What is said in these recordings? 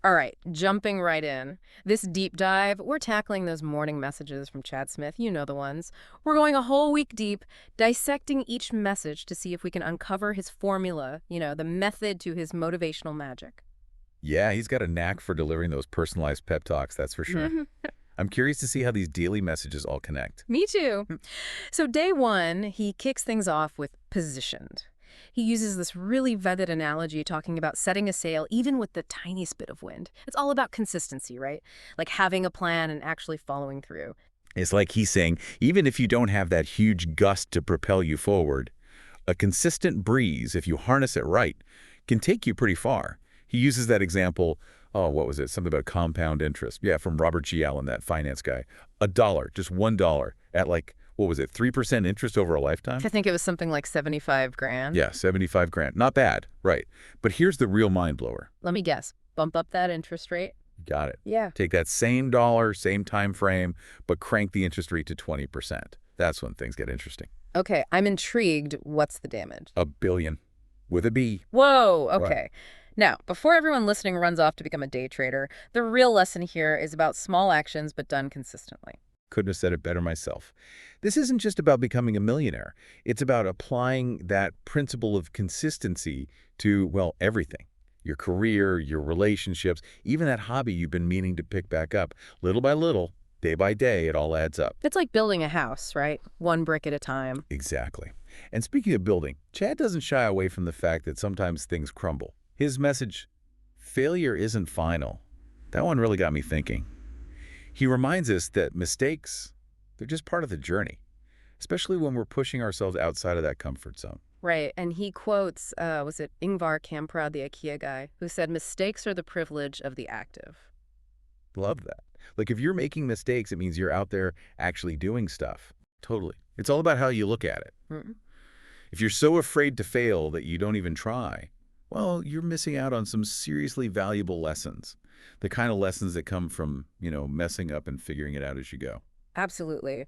All right, jumping right in. This deep dive, we're tackling those morning messages from Chad Smith. You know the ones. We're going a whole week deep, dissecting each message to see if we can uncover his formula, the method to his motivational magic. Yeah, he's got a knack for delivering those personalized pep talks, that's for sure. Mhm. I'm curious to see how these daily messages all connect. Me too. So, day one, he kicks things off with positioned. He uses this really vetted analogy talking about setting a sail even with the tiniest bit of wind. It's all about consistency, right? Like having a plan and actually following through. It's like he's saying, even if you don't have that huge gust to propel you forward, a consistent breeze, if you harness it right, can take you pretty far. He uses that example, oh, what was it? Something about compound interest. Yeah, from Robert G. Allen, that finance guy. A dollar, just $1 at like, what was it, 3% interest over a lifetime? I think it was something like 75 grand. Yeah, 75 grand. Not bad, right. But here's the real mind blower. Let me guess. Bump up that interest rate? Got it. Yeah. Take that same dollar, same time frame, but crank the interest rate to 20%. That's when things get interesting. Okay, I'm intrigued. What's the damage? A billion with a B. Whoa, What? okay. Now, before everyone listening runs off to become a day trader, the real lesson here is about small actions but done consistently. Couldn't have said it better myself. This isn't just about becoming a millionaire. It's about applying that principle of consistency to, well, everything. Your career, your relationships, even that hobby you've been meaning to pick back up. Little by little, day by day, it all adds up. It's like building a house, right? One brick at a time. Exactly. And speaking of building, Chad doesn't shy away from the fact that sometimes things crumble. His message, failure isn't final. That one really got me thinking. He reminds us that mistakes, they're just part of the journey, especially when we're pushing ourselves outside of that comfort zone. Right, and he quotes, was it Ingvar Kamprad, the IKEA guy, who said, "Mistakes are the privilege of the active." Love that. Like if you're making mistakes, it means you're out there actually doing stuff. Totally. It's all about how you look at it. Mm. If you're so afraid to fail that you don't even try, well, you're missing out on some seriously valuable lessons. The kind of lessons that come from, messing up and figuring it out as you go. Absolutely.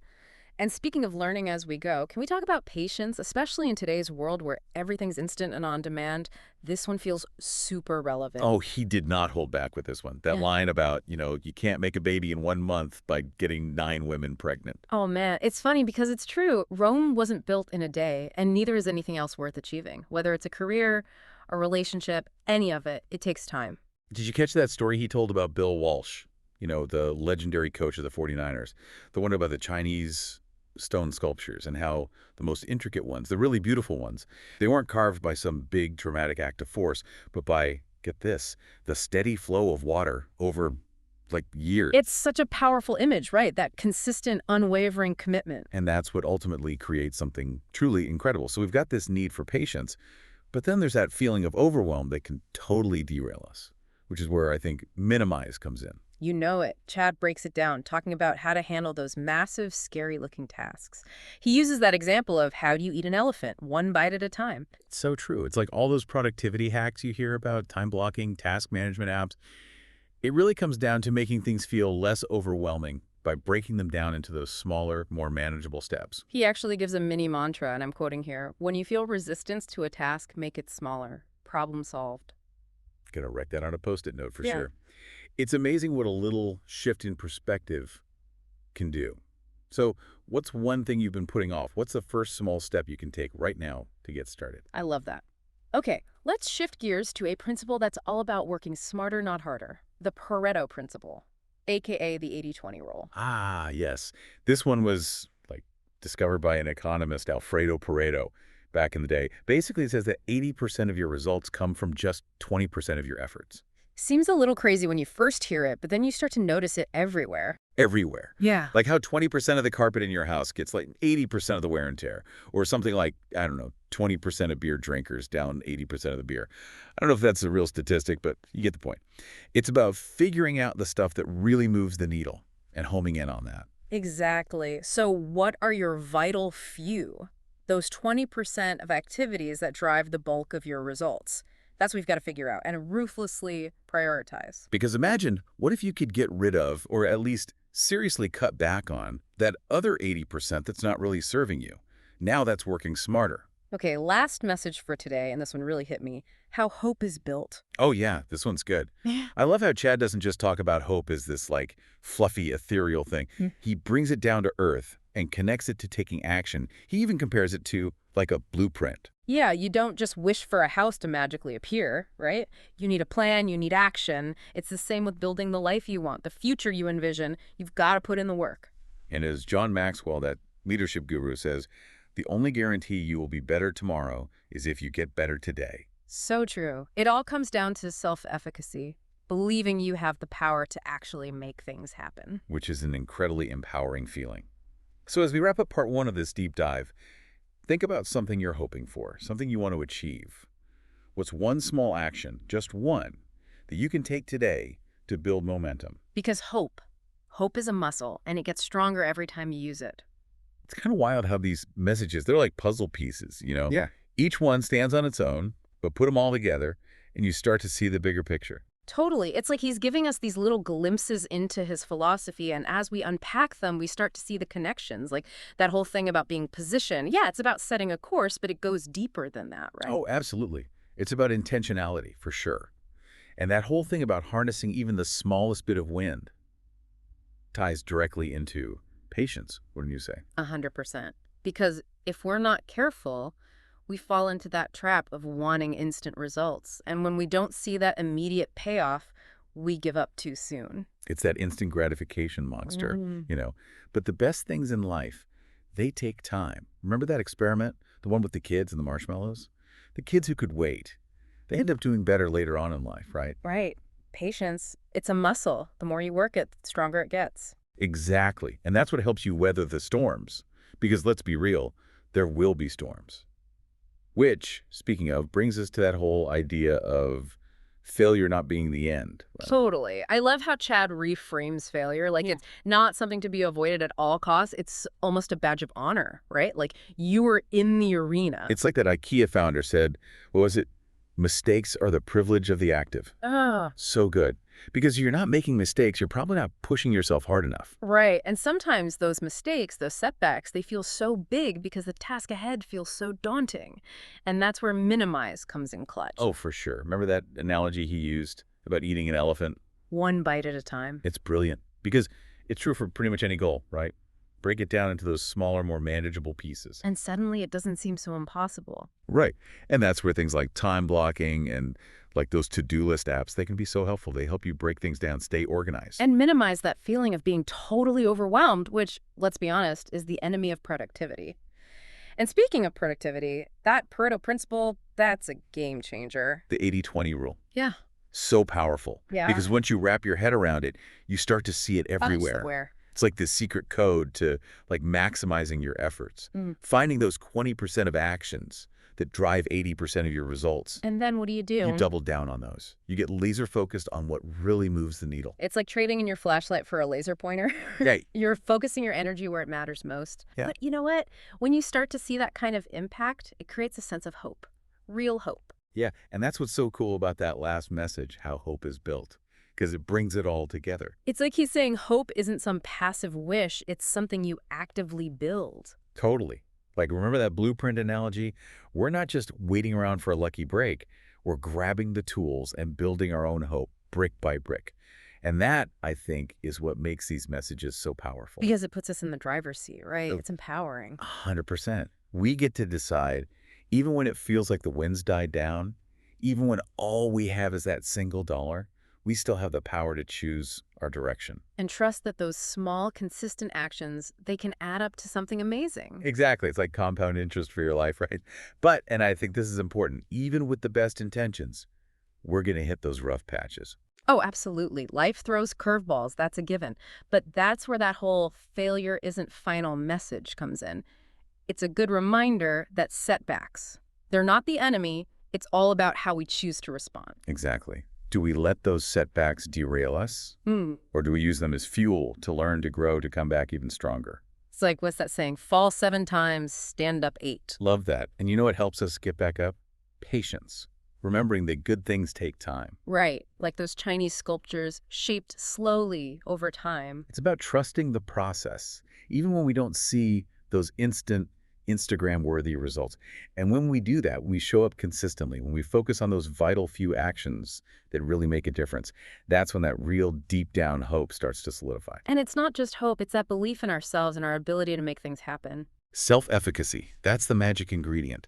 And speaking of learning as we go, can we talk about patience, especially in today's world where everything's instant and on demand? This one feels super relevant. Oh, he did not hold back with this one. That Yeah. line about, you can't make a baby in 1 month by getting 9 women pregnant. Oh man, it's funny because it's true. Rome wasn't built in a day, and neither is anything else worth achieving. Whether it's a career, a relationship, any of it, it takes time. Did you catch that story he told about Bill Walsh, the legendary coach of the 49ers? The one about the Chinese stone sculptures and how the most intricate ones, the really beautiful ones, they weren't carved by some big dramatic act of force, but by, get this, the steady flow of water over, like, years. It's such a powerful image, right? That consistent, unwavering commitment. And that's what ultimately creates something truly incredible. So we've got this need for patience, but then there's that feeling of overwhelm that can totally derail us, which is where I think minimize comes in. You know it. Chad breaks it down, talking about how to handle those massive, scary-looking tasks. He uses that example of how do you eat an elephant, one bite at a time. It's so true. It's like all those productivity hacks you hear about, time blocking, task management apps. It really comes down to making things feel less overwhelming by breaking them down into those smaller, more manageable steps. He actually gives a mini mantra, and I'm quoting here, "When you feel resistance to a task, make it smaller. Problem solved." Gonna write that on a Post-it note for Yeah. sure. It's amazing what a little shift in perspective can do. So what's one thing you've been putting off? What's the first small step you can take right now to get started? I love that. Okay, let's shift gears to a principle that's all about working smarter, not harder. The Pareto principle, aka the 80-20 rule. Ah, yes. This one was like discovered by an economist, Alfredo Pareto, back in the day. Basically, it says that 80% of your results come from just 20% of your efforts. Seems a little crazy when you first hear it, but then you start to notice it everywhere. Everywhere. Yeah. Like how 20% of the carpet in your house gets like 80% of the wear and tear. Or something like, I don't know, 20% of beer drinkers down 80% of the beer. I don't know if that's a real statistic, but you get the point. It's about figuring out the stuff that really moves the needle and homing in on that. Exactly. So what are your vital few? Those 20% of activities that drive the bulk of your results. That's what we've got to figure out and ruthlessly prioritize. Because imagine, what if you could get rid of, or at least seriously cut back on, that other 80% that's not really serving you? Now that's working smarter. Okay, last message for today, and this one really hit me. How hope is built. Oh yeah, this one's good. Yeah. I love how Chad doesn't just talk about hope as this like fluffy, ethereal thing. Mm. He brings it down to earth and connects it to taking action. He even compares it to like a blueprint. Yeah, you don't just wish for a house to magically appear, right? You need a plan, you need action. It's the same with building the life you want, the future you envision. You've got to put in the work. And as John Maxwell, that leadership guru, says, the only guarantee you will be better tomorrow is if you get better today. So true. It all comes down to self-efficacy, believing you have the power to actually make things happen. Which is an incredibly empowering feeling. So as we wrap up part one of this deep dive, think about something you're hoping for, something you want to achieve. What's one small action, just one, that you can take today to build momentum? Because hope is a muscle, and it gets stronger every time you use it. It's kind of wild how these messages, they're like puzzle pieces, you know? Yeah. Each one stands on its own, but put them all together, and you start to see the bigger picture. Totally. It's like he's giving us these little glimpses into his philosophy, and as we unpack them, we start to see the connections. Like that whole thing about being positioned. Yeah, it's about setting a course, but it goes deeper than that, right? Oh, absolutely. It's about intentionality, for sure. And that whole thing about harnessing even the smallest bit of wind ties directly into patience, wouldn't you say? 100%. Because if we're not careful, we fall into that trap of wanting instant results. And when we don't see that immediate payoff, we give up too soon. It's that instant gratification monster, you know. But the best things in life, they take time. Remember that experiment, the one with the kids and the marshmallows? The kids who could wait, they end up doing better later on in life, right? Right. Patience, it's a muscle. The more you work it, the stronger it gets. Exactly. And that's what helps you weather the storms. Because let's be real, there will be storms. Which, speaking of, brings us to that whole idea of failure not being the end. Right? Totally. I love how Chad reframes failure. Like it's not something to be avoided at all costs. It's almost a badge of honor, right? Like you were in the arena. It's like that IKEA founder said, what was it? Mistakes are the privilege of the active. Ah, So good. Because you're not making mistakes, you're probably not pushing yourself hard enough. right. And sometimes those mistakes, those setbacks, they feel so big because the task ahead feels so daunting. And that's where minimize comes in clutch. Oh, for sure. Remember that analogy he used about eating an elephant? One bite at a time. It's brilliant. Because it's true for pretty much any goal, right? Break it down into those smaller, more manageable pieces. And suddenly it doesn't seem so impossible. Right. And that's where things like time blocking and like those to-do list apps, they can be so helpful. They help you break things down, stay organized. And minimize that feeling of being totally overwhelmed, which, let's be honest, is the enemy of productivity. And speaking of productivity, that Pareto principle, that's a game changer. The 80-20 rule. Yeah. So powerful. Yeah. Because once you wrap your head around it, you start to see it everywhere. Elsewhere. It's like this secret code to like maximizing your efforts. Mm. Finding those 20% of actions that drive 80% of your results. And then what do? You double down on those. You get laser focused on what really moves the needle. It's like trading in your flashlight for a laser pointer. Yeah. You're focusing your energy where it matters most. Yeah. But you know what? When you start to see that kind of impact, it creates a sense of hope. Real hope. Yeah, and that's what's so cool about that last message, how hope is built, because it brings it all together. It's like he's saying hope isn't some passive wish. It's something you actively build. Totally. Like, remember that blueprint analogy? We're not just waiting around for a lucky break. We're grabbing the tools and building our own hope brick by brick. And that, I think, is what makes these messages so powerful. Because it puts us in the driver's seat, right? Oh. It's empowering. 100%. We get to decide, even when it feels like the wind's died down, even when all we have is that single dollar, we still have the power to choose our direction. And trust that those small, consistent actions, they can add up to something amazing. Exactly. It's like compound interest for your life, right? But, and I think this is important, even with the best intentions, we're going to hit those rough patches. Oh, absolutely. Life throws curveballs. That's a given. But that's where that whole failure isn't final message comes in. It's a good reminder that setbacks, they're not the enemy. It's all about how we choose to respond. Exactly. Do we let those setbacks derail us? Or do we use them as fuel to learn, to grow, to come back even stronger? It's like, what's that saying? Fall 7 times, stand up 8. Love that. And you know what helps us get back up? Patience. Remembering that good things take time. Right. Like those Chinese sculptures shaped slowly over time. It's about trusting the process. Even when we don't see those instant Instagram-worthy results. And when we do that, we show up consistently. When we focus on those vital few actions that really make a difference, that's when that real deep down hope starts to solidify. And it's not just hope, it's that belief in ourselves and our ability to make things happen. Self-efficacy, that's the magic ingredient.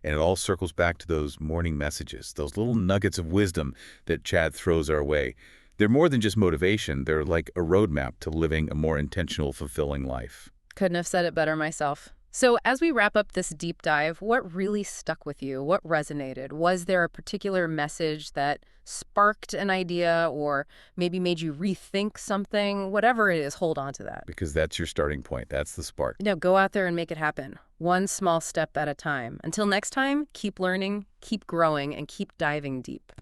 And it all circles back to those morning messages, those little nuggets of wisdom that Chad throws our way. They're more than just motivation. They're like a roadmap to living a more intentional, fulfilling life. Couldn't have said it better myself. So as we wrap up this deep dive, what really stuck with you? What resonated? Was there a particular message that sparked an idea or maybe made you rethink something? Whatever it is, hold on to that. Because that's your starting point. That's the spark. Go out there and make it happen. One small step at a time. Until next time, keep learning, keep growing, and keep diving deep.